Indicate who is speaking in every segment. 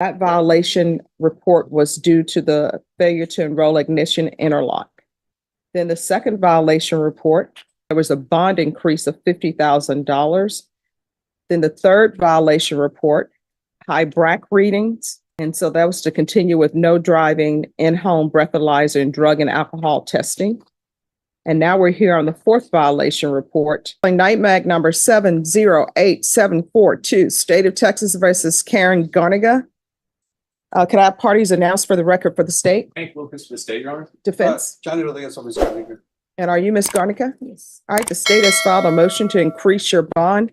Speaker 1: That violation report was due to the failure to enroll ignition interlock. Then the second violation report, there was a bond increase of $50,000. Then the third violation report, high BRAC readings. And so that was to continue with no driving, in-home breathalyzer, and drug and alcohol testing. And now we're here on the fourth violation report. Night mag number 708742, State of Texas versus Karen Garniga. Can I have parties announced for the record for the state?
Speaker 2: Hank Wilkins for the state, Your Honor.
Speaker 1: Defense.
Speaker 3: Johnny Rodriguez, Officer Garniga.
Speaker 1: And are you Ms. Garnica?
Speaker 4: Yes.
Speaker 1: All right, the state has filed a motion to increase your bond.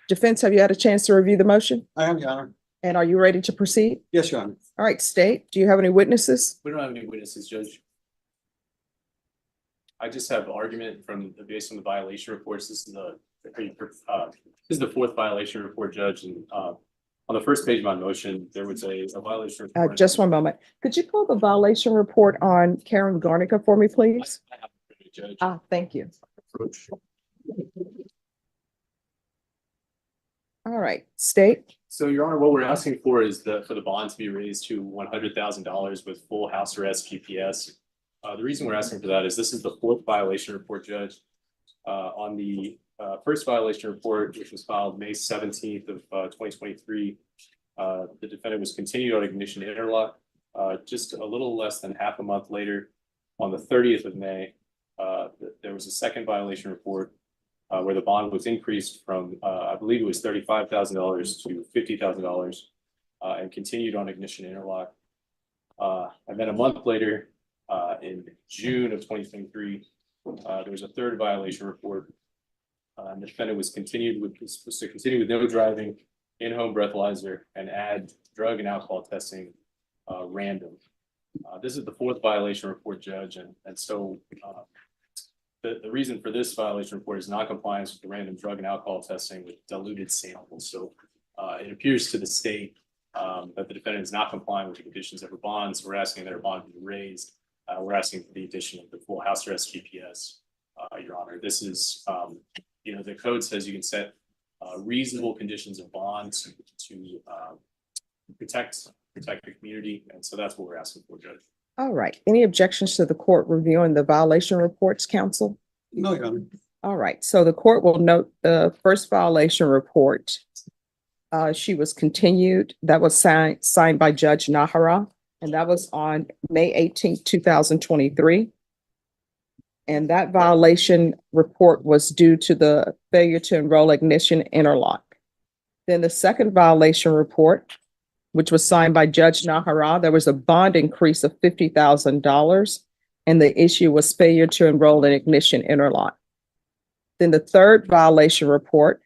Speaker 1: Defense, have you had a chance to review the motion?
Speaker 3: I am, Your Honor.
Speaker 1: And are you ready to proceed?
Speaker 3: Yes, Your Honor.
Speaker 1: All right, state, do you have any witnesses?
Speaker 2: We don't have any witnesses, Judge. I just have argument based on the violation reports. This is the fourth violation report, Judge, and on the first page of my motion, there was a violation report.
Speaker 1: Just one moment. Could you pull the violation report on Karen Garnica for me, please?
Speaker 2: I have it, Judge.
Speaker 1: Thank you. All right, state.
Speaker 2: So, Your Honor, what we're asking for is for the bond to be raised to $100,000 with full house arrest GPS. The reason we're asking for that is this is the fourth violation report, Judge. On the first violation report, which was filed May 17th of 2023, the defendant was continued on ignition interlock. Just a little less than half a month later, on the 30th of May, there was a second violation report where the bond was increased from, I believe it was $35,000 to $50,000 and continued on ignition interlock. And then a month later, in June of 2023, there was a third violation report. And the defendant was supposed to continue with no driving, in-home breathalyzer, and add drug and alcohol testing random. This is the fourth violation report, Judge, and so the reason for this violation report is non-compliance with the random drug and alcohol testing with diluted samples. So it appears to the state that the defendant is not complying with the conditions of her bond. So we're asking that her bond be raised. We're asking for the addition of the full house arrest GPS, Your Honor. This is, the code says you can set reasonable conditions of bonds to protect the community. And so that's what we're asking for, Judge.
Speaker 1: All right. Any objections to the court reviewing the violation reports, counsel?
Speaker 3: No, Your Honor.
Speaker 1: All right. So the court will note the first violation report. She was continued. That was signed by Judge Nahara, and that was on May 18th, 2023. And that violation report was due to the failure to enroll ignition interlock. Then the second violation report, which was signed by Judge Nahara, there was a bond increase of $50,000, and the issue was failure to enroll in ignition interlock. Then the third violation report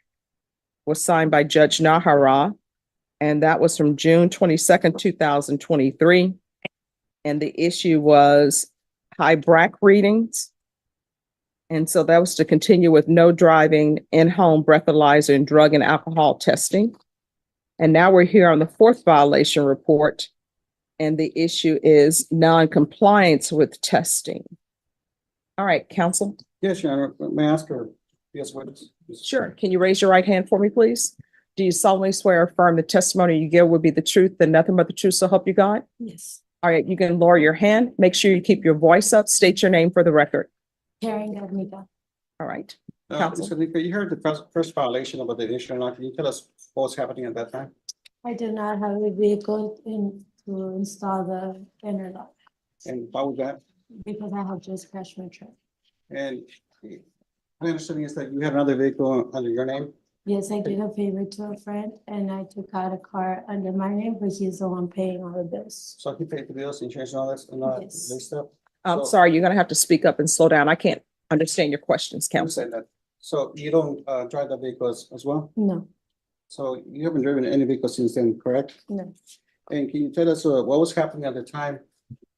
Speaker 1: was signed by Judge Nahara, and that was from June 22nd, 2023. And the issue was high BRAC readings. And so that was to continue with no driving, in-home breathalyzer, and drug and alcohol testing. And now we're here on the fourth violation report, and the issue is non-compliance with testing. All right, counsel.
Speaker 3: Yes, Your Honor. May I ask her? Yes, witness.
Speaker 1: Sure. Can you raise your right hand for me, please? Do you solemnly swear or affirm the testimony you give will be the truth and nothing but the truth, so help you God?
Speaker 4: Yes.
Speaker 1: All right, you can lower your hand. Make sure you keep your voice up. State your name for the record.
Speaker 4: Karen Garniga.
Speaker 1: All right.
Speaker 3: Ms.
Speaker 1: Counsel.
Speaker 3: Garniga, you heard the first violation about the ignition interlock. Can you tell us what was happening at that time?
Speaker 4: I did not have a vehicle to install the interlock
Speaker 3: And why was that?
Speaker 4: because I have just crashed my truck.
Speaker 3: And my understanding is that you had another vehicle under your name?
Speaker 4: Yes, I did a favor to a friend and I took out a car under my name, but he's the one paying all the bills.
Speaker 3: So he paid the bills, insurance and all that, and all that
Speaker 4: Yes.
Speaker 3: stuff?
Speaker 1: I'm
Speaker 3: So-
Speaker 1: sorry, you're gonna have to speak up and slow down. I can't understand your questions,
Speaker 3: I
Speaker 1: counsel.
Speaker 3: understand that. So you don't drive the vehicles as well?
Speaker 4: No,
Speaker 3: So you haven't driven any vehicle since then, correct?
Speaker 4: no.
Speaker 3: And can you tell us what was happening at the time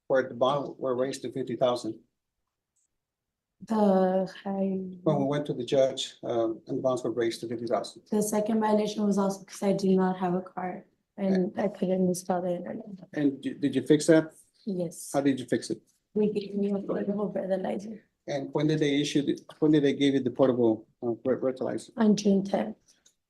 Speaker 3: where the bond were raised to 50,000? When we went to the judge, and the bonds were raised to 50,000.
Speaker 4: The second violation was also because I do not have a car and I couldn't install the internet.
Speaker 3: And did you fix that?
Speaker 4: Yes,
Speaker 3: How did you fix it?
Speaker 4: we gave me a portable breathalyzer
Speaker 3: And when did they when did they give you the portable breathalyzer?
Speaker 4: on June 10th.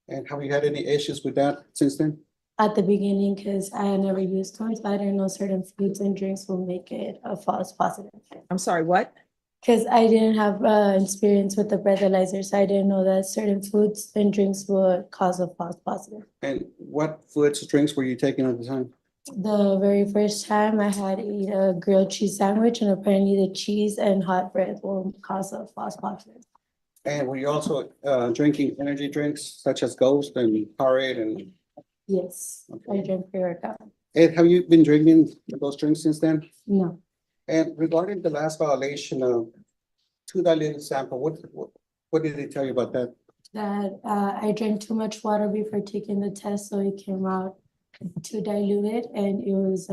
Speaker 3: And have you had any issues with that since then?
Speaker 4: at the beginning, because I had never used one, so I didn't know certain foods and drinks will make it a false positive.
Speaker 1: I'm sorry, what?
Speaker 4: Because I didn't have experience with the breathalyzer, so I didn't know that certain foods and drinks would cause a false positive.
Speaker 3: And what foods, drinks were you taking at the time?
Speaker 4: The very first time I had eat a grilled cheese sandwich, and apparently the cheese and hot bread will cause a false positive.
Speaker 3: And were you also drinking energy drinks such as Ghost and Powerade and
Speaker 4: Yes, I drank pre-workout.
Speaker 3: Ed, have you been drinking those drinks since then?
Speaker 4: No,
Speaker 3: And regarding the last violation of two diluted sample, what did they tell you about that?
Speaker 4: that I drank too much water before taking the test, so it came out too diluted, and it was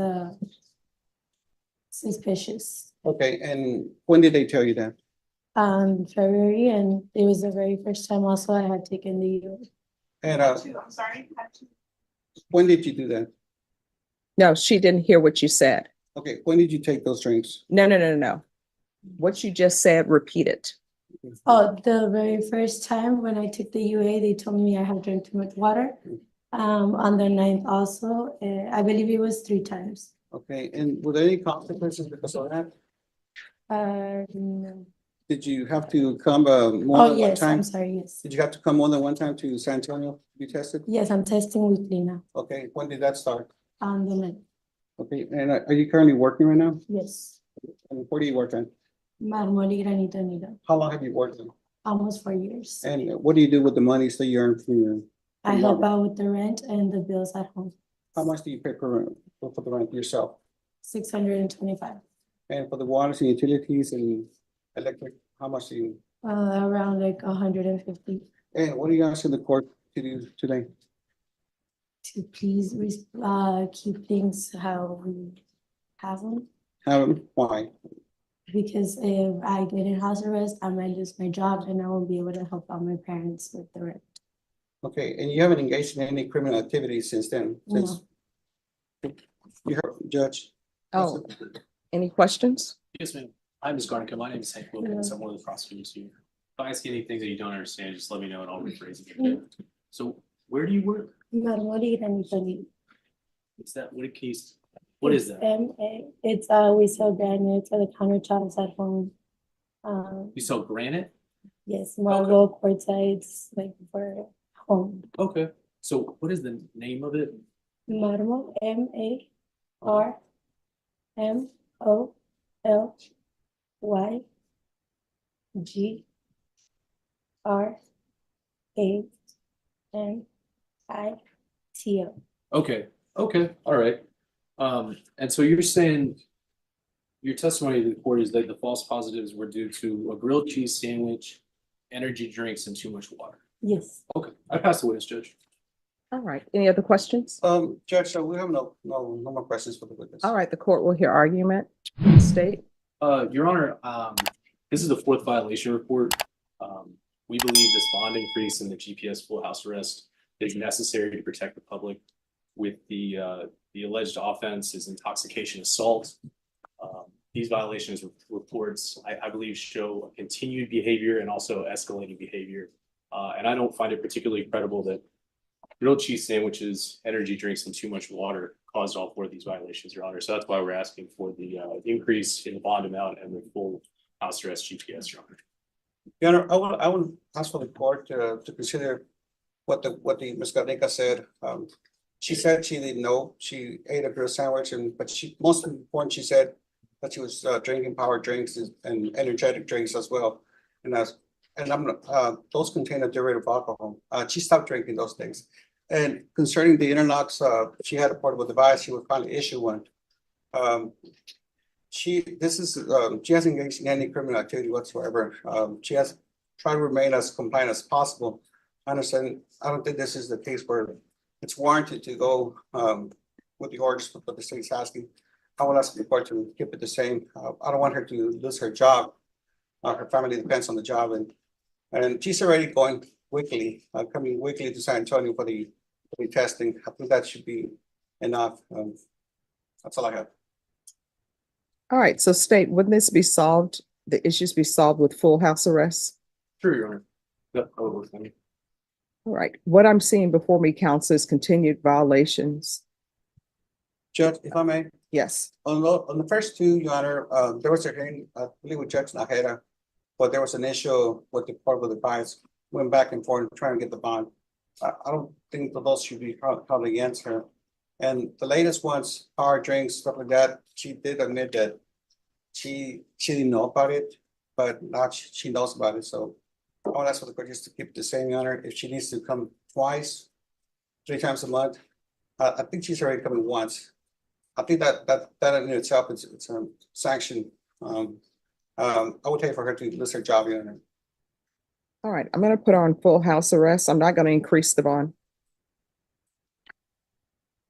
Speaker 4: suspicious.
Speaker 3: Okay, and when did they tell you that?
Speaker 4: February, and it was the very first time also I had taken the urine.
Speaker 3: And when did you do that?
Speaker 1: No, she didn't hear what you said.
Speaker 3: Okay, when did you take those drinks?
Speaker 1: No. What you just said, repeat it.
Speaker 4: Oh, the very first time when I took the UA, they told me I had drank too much water. On the 9th also, I believe it was 3 times.
Speaker 3: Okay, and were there any consequences because of that?
Speaker 4: No.
Speaker 3: Did you have to come more
Speaker 4: Oh,
Speaker 3: than one
Speaker 4: yes, I'm
Speaker 3: time?
Speaker 4: sorry, yes.
Speaker 3: Did you have to come more than one time to San Antonio to be tested?
Speaker 4: Yes, I'm testing weekly now,
Speaker 3: Okay, when did that start?
Speaker 4: on the 9th,
Speaker 3: Okay, and are you currently working right now?
Speaker 4: yes.
Speaker 3: And where do you work at?
Speaker 4: Mármol y granito unido,
Speaker 3: How long have you worked there?
Speaker 4: almost 4 years.
Speaker 3: And what do you do with the money that you earn from your,
Speaker 4: I help out with the rent and the bills at home,
Speaker 3: how much do you pay for the rent yourself?
Speaker 4: 625,
Speaker 3: And for the waters and utilities and electric, how much do you?
Speaker 4: around like 150.
Speaker 3: And what are you asking the court to do today?
Speaker 4: To please keep things how we have them,
Speaker 3: Why?
Speaker 4: because if I get in house arrest, I might lose my job and I won't be able to help out my parents with the rent.
Speaker 3: Okay, and you haven't engaged in any criminal activities since then? Since you heard, Judge?
Speaker 1: Oh, any questions?
Speaker 2: Yes, ma'am. Hi, Ms. Garnica. My name is Hank Wilkins. I'm one of the prosecutors here. If I ask you anything that you don't understand, just let me know and I'll rephrase it. Okay? So where do you work?
Speaker 4: Mármol y granito unido.
Speaker 2: Is that, what is that?
Speaker 4: MA, it's we sell granite for the countertops at home.
Speaker 2: You sell granite?
Speaker 4: Yes, marble quartzites, like for home.
Speaker 2: Okay. So what is the name of it?
Speaker 4: Mármol, MARMOLYGRANITO.
Speaker 2: Okay, all right. And so you're saying your testimony to the court is that the false positives were due to a grilled cheese sandwich, energy drinks, and too much water.
Speaker 4: Yes.
Speaker 2: Okay, I pass the witness, Judge.
Speaker 1: All right, any other questions?
Speaker 3: Judge, so we have no more questions for the witness.
Speaker 1: All right, the court will hear argument. State.
Speaker 2: Your Honor, this is the 4th violation report. We believe this bond increase in the GPS full house arrest is necessary to protect the public. With the alleged offense is intoxication assault. These violations reports, I believe, show a continued behavior and also escalating behavior. And I don't find it particularly credible that grilled cheese sandwiches, energy drinks, and too much water caused all 4 of these violations, Your Honor. So that's why we're asking for the increase in the bond amount and the full house arrest GPS, Your Honor.
Speaker 3: Your Honor, I would ask for the court to consider what the Ms. Garnica said. She said she didn't know. She ate a grilled sandwich, but most important, she said that she was drinking power drinks and energetic drinks as well. And those contain a derivative of alcohol. She stopped drinking those things. And concerning the interlocks, she had a portable device. She would finally issue one. She hasn't engaged in any criminal activity whatsoever. She has tried to remain as compliant as possible. I understand. I don't think this is the case where it's warranted to go with the orders what the state's asking. I will ask the court to keep it the same. I don't want her to lose her job. Her family depends on the job, and she's already going weekly, coming weekly to San Antonio for the testing. I think that should be enough. That's all I have.
Speaker 1: All right, so state, wouldn't this be solved, the issues be solved with full house arrest?
Speaker 2: Sure, Your Honor. Yep, that would work for me.
Speaker 1: All right, what I'm seeing before me, counsel, is continued violations.
Speaker 3: Judge, if I may,
Speaker 1: Yes,
Speaker 3: on the first two, Your Honor, there was a hearing, I believe with Judge Nahara, but there was an issue with the part of the bias, went back and forth trying to get the bond. I don't think that those should be held against her. And the latest ones, power drinks, stuff like that, she did admit that she didn't know about it, but now she knows about it, so I would ask for the court just to keep it the same, Your Honor. If she needs to come twice, 3 times a month, I think she's already coming once. I think that in itself, it's a sanction. I would pay for her to lose her job, Your Honor.
Speaker 1: all right, I'm gonna put her on full house arrest. I'm not gonna increase the bond.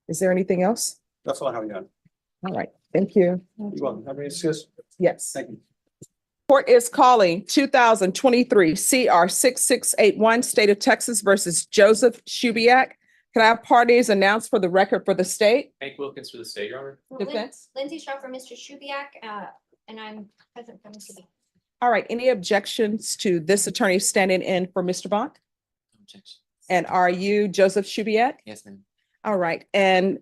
Speaker 1: Is there anything else?
Speaker 3: That's all I have, Your Honor.
Speaker 1: All right, thank you.
Speaker 3: You're welcome. Have any discuss?
Speaker 1: Yes.
Speaker 3: Thank you.
Speaker 1: Court is calling 2023 CR 6681, State of Texas versus Joseph Shubiak. Can I have parties announced for the record for the state?
Speaker 2: Hank Wilkins for the state, Your Honor.
Speaker 1: Defense?
Speaker 5: Lindsay Shaw for Mr. Shubiak, and I'm present from the city.
Speaker 1: All right, any objections to this attorney standing in for Mr. Bond?
Speaker 6: Objection.
Speaker 1: And are you Joseph Shubiak?
Speaker 6: Yes, ma'am.
Speaker 1: All right, and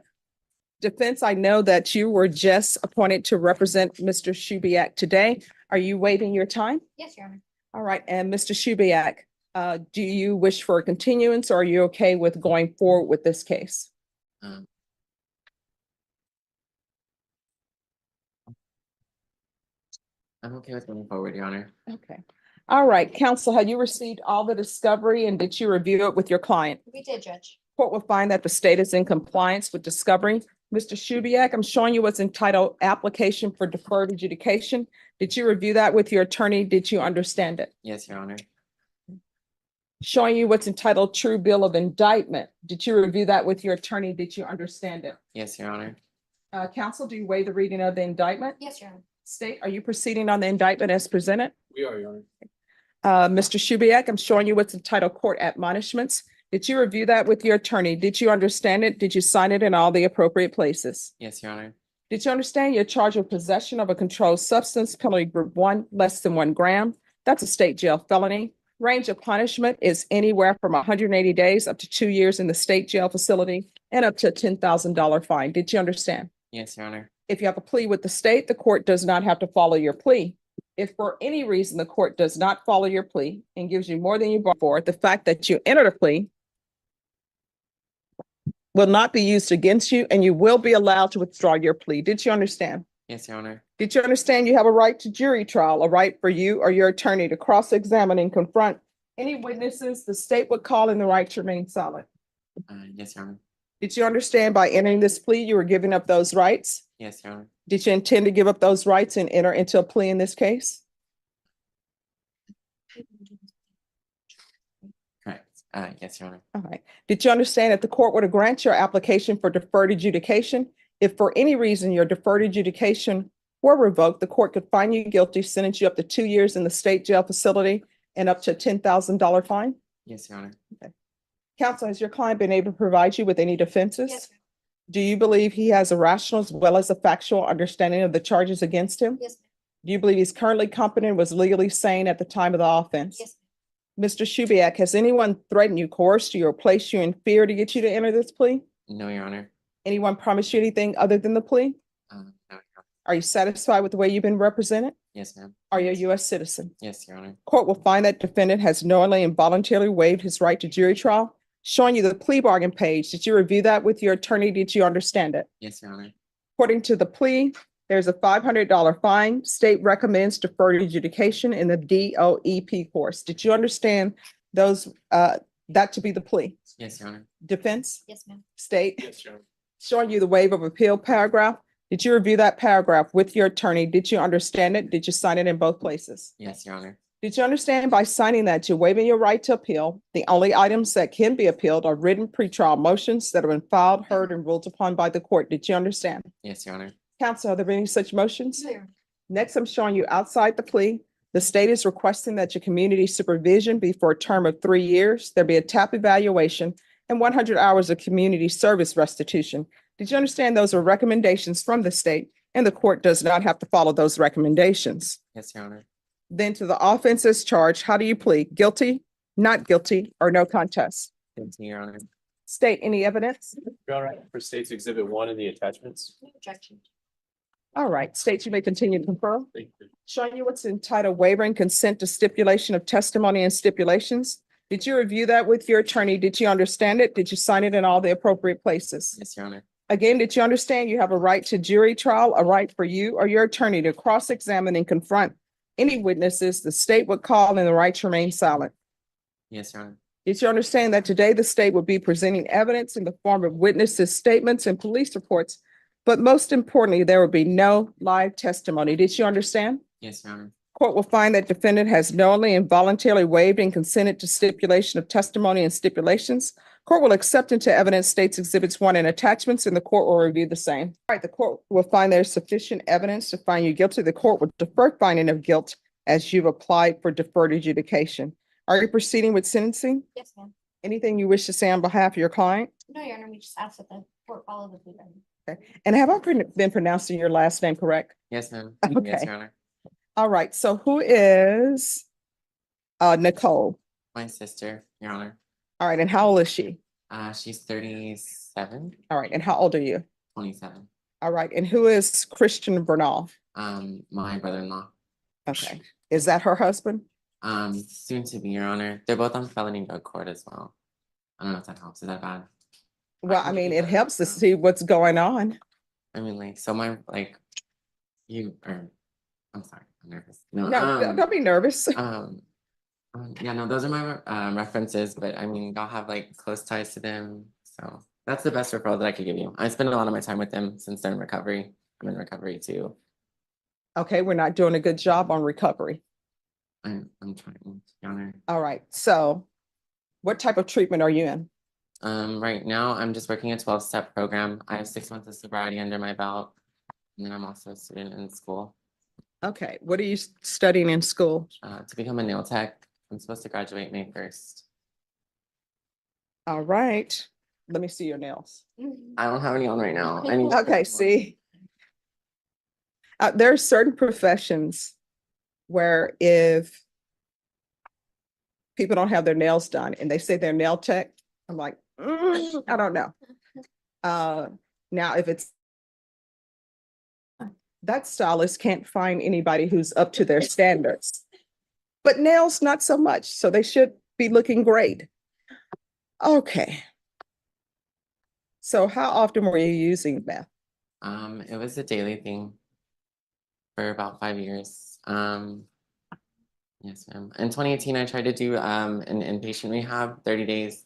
Speaker 1: defense, I know that you were just appointed to represent Mr. Shubiak today. Are you waiving your time?
Speaker 5: Yes, Your Honor.
Speaker 1: All right, and Mr. Shubiak, do you wish for a continuance or are you okay with going forward with this case?
Speaker 6: Um, I'm okay with moving forward, Your Honor.
Speaker 1: Okay. All right, counsel, have you received all the discovery and did you review it with your client?
Speaker 5: We did, Judge.
Speaker 1: Court will find that the state is in compliance with discovery. Mr. Shubiak, I'm showing you what's entitled application for deferred adjudication. Did you review that with your attorney? Did you understand it?
Speaker 6: Yes, Your Honor.
Speaker 1: Showing you what's entitled true bill of indictment. Did you review that with your attorney? Did you understand it?
Speaker 6: Yes, Your Honor.
Speaker 1: Counsel, do you waive the reading of the indictment?
Speaker 5: Yes, Your Honor.
Speaker 1: State, are you proceeding on the indictment as presented?
Speaker 2: We are, Your Honor.
Speaker 1: Mr. Shubiak, I'm showing you what's entitled court admonishments. Did you review that with your attorney? Did you understand it? Did you sign it in all the appropriate places?
Speaker 6: Yes, Your Honor.
Speaker 1: Did you understand you're charged with possession of a controlled substance, penalty group 1, less than 1 gram? That's a state jail felony. Range of punishment is anywhere from 180 days up to 2 years in the state jail facility and up to a $10,000 fine. Did you understand?
Speaker 6: Yes, Your Honor.
Speaker 1: If you have a plea with the state, the court does not have to follow your plea. If for any reason the court does not follow your plea and gives you more than you bought for, the fact that you entered a plea will not be used against you and you will be allowed to withdraw your plea. Did you understand?
Speaker 6: Yes, Your Honor.
Speaker 1: Did you understand you have a right to jury trial, a right for you or your attorney to cross-examine and confront any witnesses the state would call in the right to remain silent?
Speaker 6: Yes, Your Honor.
Speaker 1: Did you understand by entering this plea, you were giving up those rights?
Speaker 6: Yes, Your Honor.
Speaker 1: Did you intend to give up those rights and enter into a plea in this case?
Speaker 6: Correct. Yes, Your Honor.
Speaker 1: All right. Did you understand that the court were to grant your application for deferred adjudication? If for any reason your deferred adjudication were revoked, the court could find you guilty, sentence you up to 2 years in the state jail facility and up to a $10,000 fine?
Speaker 6: Yes, Your Honor.
Speaker 1: Counsel, has your client been able to provide you with any defenses?
Speaker 5: Yes, ma'am.
Speaker 1: Do you believe he has a rational as well as a factual understanding of the charges against him?
Speaker 5: Yes,
Speaker 1: Do you believe he's currently competent, was legally sane at the time of the offense?
Speaker 5: yes.
Speaker 1: Mr. Shubiak, has anyone threatened you, coerced you, or placed you in fear to get you to enter this plea?
Speaker 6: No, Your Honor.
Speaker 1: Anyone promised you anything other than the plea?
Speaker 6: No, Your Honor.
Speaker 1: Are you satisfied with the way you've been represented?
Speaker 6: Yes, ma'am.
Speaker 1: Are you a U.S. citizen?
Speaker 6: Yes, Your Honor.
Speaker 1: Court will find that defendant has knowingly and voluntarily waived his right to jury trial. Showing you the plea bargain page. Did you review that with your attorney? Did you understand it?
Speaker 6: Yes, Your Honor.
Speaker 1: According to the plea, there's a $500 fine. State recommends deferred adjudication in the DOEP course. Did you understand those, that to be the plea?
Speaker 6: Yes, Your Honor.
Speaker 1: Defense,
Speaker 5: Yes, ma'am.
Speaker 1: state,
Speaker 2: Yes, Your Honor.
Speaker 1: showing you the waiver of appeal paragraph. Did you review that paragraph with your attorney? Did you understand it? Did you sign it in both places?
Speaker 6: Yes, Your Honor.
Speaker 1: Did you understand by signing that you're waiving your right to appeal? The only items that can be appealed are written pretrial motions that have been filed, heard, and ruled upon by the court. Did you understand?
Speaker 6: Yes, Your Honor.
Speaker 1: Counsel, are there any such motions?
Speaker 5: No, Your Honor.
Speaker 1: Next, I'm showing you outside the plea. The state is requesting that your community supervision be for a term of 3 years. There be a TAP evaluation and 100 hours of community service restitution. Did you understand those are recommendations from the state and the court does not have to follow those recommendations?
Speaker 6: Yes, Your Honor.
Speaker 1: Then to the offenses charged, how do you plead? Guilty, not guilty, or no contest?
Speaker 6: Your Honor.
Speaker 1: State any evidence?
Speaker 2: Your Honor, for State's Exhibit 1 in the attachments.
Speaker 5: No objection.
Speaker 1: All right, state you may continue to confer.
Speaker 2: Thank you.
Speaker 1: Showing you what's entitled waiving consent to stipulation of testimony and stipulations. Did you review that with your attorney? Did you understand it? Did you sign it in all the appropriate places?
Speaker 6: Yes, Your Honor.
Speaker 1: Again, did you understand you have a right to jury trial, a right for you or your attorney to cross-examine and confront any witnesses the state would call and the right to remain silent?
Speaker 6: Yes, Your Honor.
Speaker 1: Did you understand that today the state will be presenting evidence in the form of witnesses' statements and police reports? But most importantly, there will be no live testimony. Did you understand?
Speaker 6: Yes, Your Honor.
Speaker 1: Court will find that defendant has knowingly and voluntarily waived and consented to stipulation of testimony and stipulations. Court will accept into evidence States Exhibits 1 and attachments, and the court will review the same. All right, the court will find there's sufficient evidence to find you guilty. The court will defer finding of guilt as you've applied for deferred adjudication. Are you proceeding with sentencing?
Speaker 5: Yes, ma'am.
Speaker 1: Anything you wish to say on behalf of your client?
Speaker 5: No, Your Honor, we just asked that the court follow the plea agreement.
Speaker 1: And have I been pronouncing your last name correct?
Speaker 6: Yes, ma'am.
Speaker 1: Okay.
Speaker 6: Yes, Your Honor.
Speaker 1: All right, so who is Nicole?
Speaker 6: My sister, Your Honor.
Speaker 1: All right, and how old is she?
Speaker 6: She's 37,
Speaker 1: All right, and how old are you?
Speaker 6: 27.
Speaker 1: All right, and who is Christian Bernal?
Speaker 6: My brother-in-law.
Speaker 1: Okay, is that her husband?
Speaker 6: Soon to be, Your Honor. They're both on felony drug court as well. I don't know if that helps. Is that bad?
Speaker 1: Well, I mean, it helps to see what's going on.
Speaker 6: I mean, like, so my, like, I'm sorry, I'm nervous.
Speaker 1: No, don't be nervous.
Speaker 6: Yeah, no, those are my references, but I mean, y'all have like close ties to them. So that's the best referral that I could give you. I spend a lot of my time with them since they're in recovery. I'm in recovery too.
Speaker 1: Okay, we're not doing a good job on recovery.
Speaker 6: I'm trying, Your Honor.
Speaker 1: All right, so what type of treatment are you in?
Speaker 6: Right now I'm just working a 12-step program. I have 6 months of sobriety under my belt. And then I'm also a student in school.
Speaker 1: Okay, what are you studying in school?
Speaker 6: To become a nail tech. I'm supposed to graduate May 1st.
Speaker 1: All right, let me see your nails.
Speaker 6: I don't have any on right now. I need
Speaker 1: Okay, see. There are certain professions where if people don't have their nails done and they say they're nail tech, I'm like, I don't know. Now, if it's that stylist can't find anybody who's up to their standards, but nails, not so much. So they should be looking great. Okay. So how often were you using meth?
Speaker 6: It was a daily thing for about 5 years. Yes, ma'am. In 2018, I tried to do an inpatient rehab, 30 days,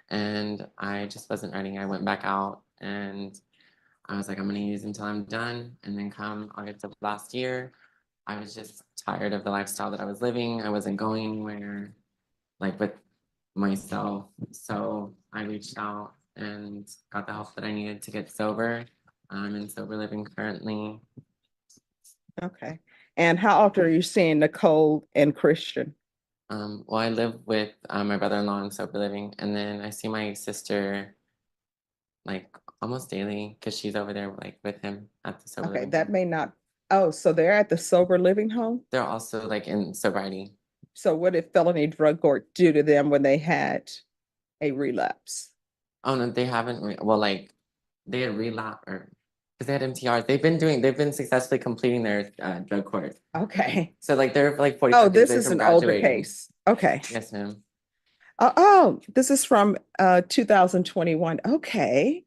Speaker 6: and I just wasn't ready. I went back out and I was like, I'm gonna use until I'm done. And then come August of last year, I was just tired of the lifestyle that I was living. I wasn't going anywhere like with myself. So I reached out and got the help that I needed to get sober. I'm in sober living currently.
Speaker 1: Okay. And how often are you seeing Nicole and Christian?
Speaker 6: Well, I live with my brother-in-law in sober living, and then I see my sister like almost daily because she's over there like with him at the sober
Speaker 1: Okay,
Speaker 6: living.
Speaker 1: that may not, oh, so they're at the sober living home?
Speaker 6: They're also like in sobriety.
Speaker 1: So what did felony drug court do to them when they had a relapse?
Speaker 6: Oh no, they haven't. Well, like they had relapse or because they had MTRs. They've been successfully completing their drug court.
Speaker 1: Okay.
Speaker 6: So like they're like 40.
Speaker 1: Oh, this is an older case. Okay.
Speaker 6: Yes, ma'am.
Speaker 1: Oh, this is from 2021. Okay.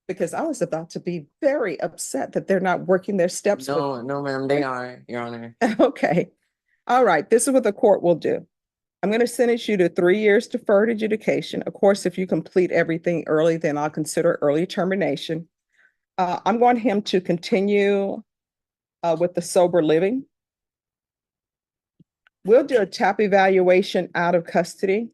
Speaker 1: Because I was about to be very upset that they're not working their steps.
Speaker 6: No, no, ma'am. They are, Your Honor.
Speaker 1: Okay. All right. This is what the court will do. I'm going to sentence you to 3 years deferred adjudication. Of course, if you complete everything early, then I'll consider early termination. I'm going him to continue with the sober living. We'll do a TAP evaluation out of custody.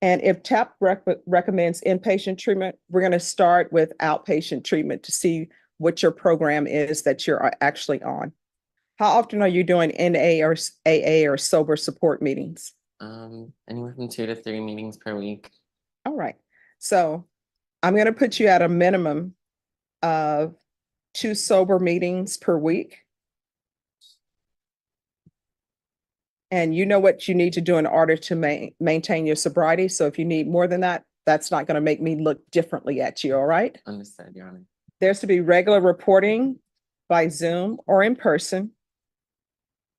Speaker 1: And if TAP recommends inpatient treatment, we're going to start with outpatient treatment to see what your program is that you're actually on. How often are you doing NA or AA or sober support meetings?
Speaker 6: Anywhere from 2 to 3 meetings per week.
Speaker 1: All right. So I'm going to put you at a minimum of 2 sober meetings per week. And you know what you need to do in order to maintain your sobriety. So if you need more than that, that's not going to make me look differently at you, all right?
Speaker 6: Understood, Your Honor.
Speaker 1: There's to be regular reporting by Zoom or in person.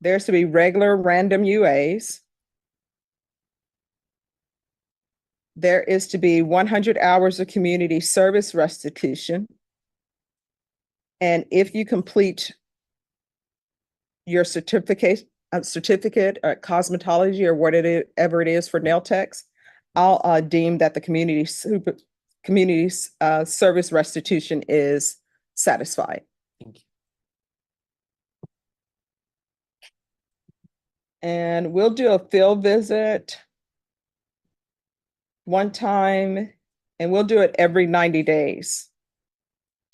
Speaker 1: There's to be regular random UAs. There is to be 100 hours of community service restitution. And if you complete your certificate or cosmetology or whatever it is for nail techs, I'll deem that the community service restitution is satisfied.
Speaker 6: Thank you.
Speaker 1: And we'll do a field visit one time, and we'll do it every 90 days,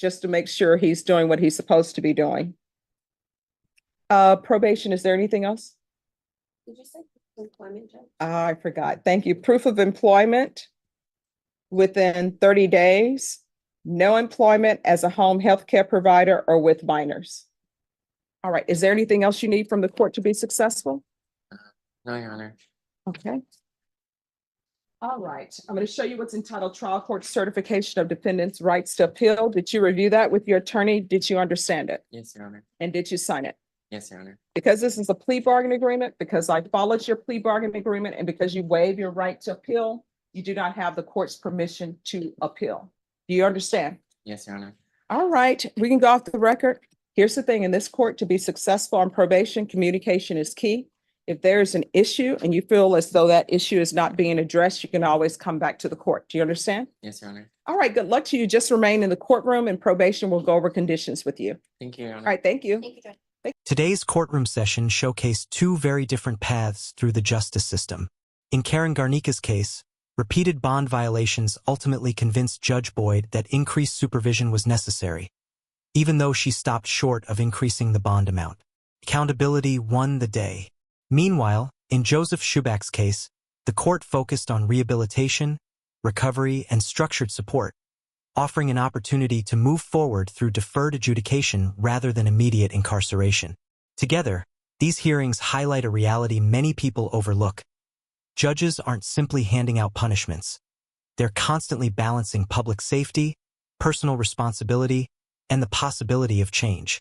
Speaker 1: just to make sure he's doing what he's supposed to be doing. Probation, is there anything else?
Speaker 5: Did you say employment, Judge?
Speaker 1: I forgot. Thank you. Proof of employment within 30 days. No employment as a home health care provider or with minors. All right. Is there anything else you need from the court to be successful?
Speaker 6: No, Your Honor.
Speaker 1: Okay. All right. I'm going to show you what's entitled Trial Court Certification of Defendant's Rights to Appeal. Did you review that with your attorney? Did you understand it?
Speaker 6: Yes, Your Honor.
Speaker 1: And did you sign it?
Speaker 6: Yes, Your Honor.
Speaker 1: Because this is a plea bargain agreement, because I followed your plea bargain agreement, and because you waive your right to appeal, you do not have the court's permission to appeal. Do you understand?
Speaker 6: Yes, Your Honor.
Speaker 1: All right, we can go off the record. Here's the thing, in this court, to be successful on probation, communication is key. If there's an issue and you feel as though that issue is not being addressed, you can always come back to the court. Do you understand?
Speaker 6: Yes, Your Honor.
Speaker 1: All right, good luck to you. Just remain in the courtroom, and probation will go over conditions with you.
Speaker 6: Thank you, Your Honor.
Speaker 1: All right, thank you.
Speaker 5: Thank you, Judge.
Speaker 7: Today's courtroom session showcased two very different paths through the justice system. In Karen Garnica's case, repeated bond violations ultimately convinced Judge Boyd that increased supervision was necessary, even though she stopped short of increasing the bond amount. Accountability won the day. Meanwhile, in Joseph Schubach's case, the court focused on rehabilitation, recovery, and structured support, offering an opportunity to move forward through deferred adjudication rather than immediate incarceration. Together, these hearings highlight a reality many people overlook. Judges aren't simply handing out punishments. They're constantly balancing public safety, personal responsibility, and the possibility of change.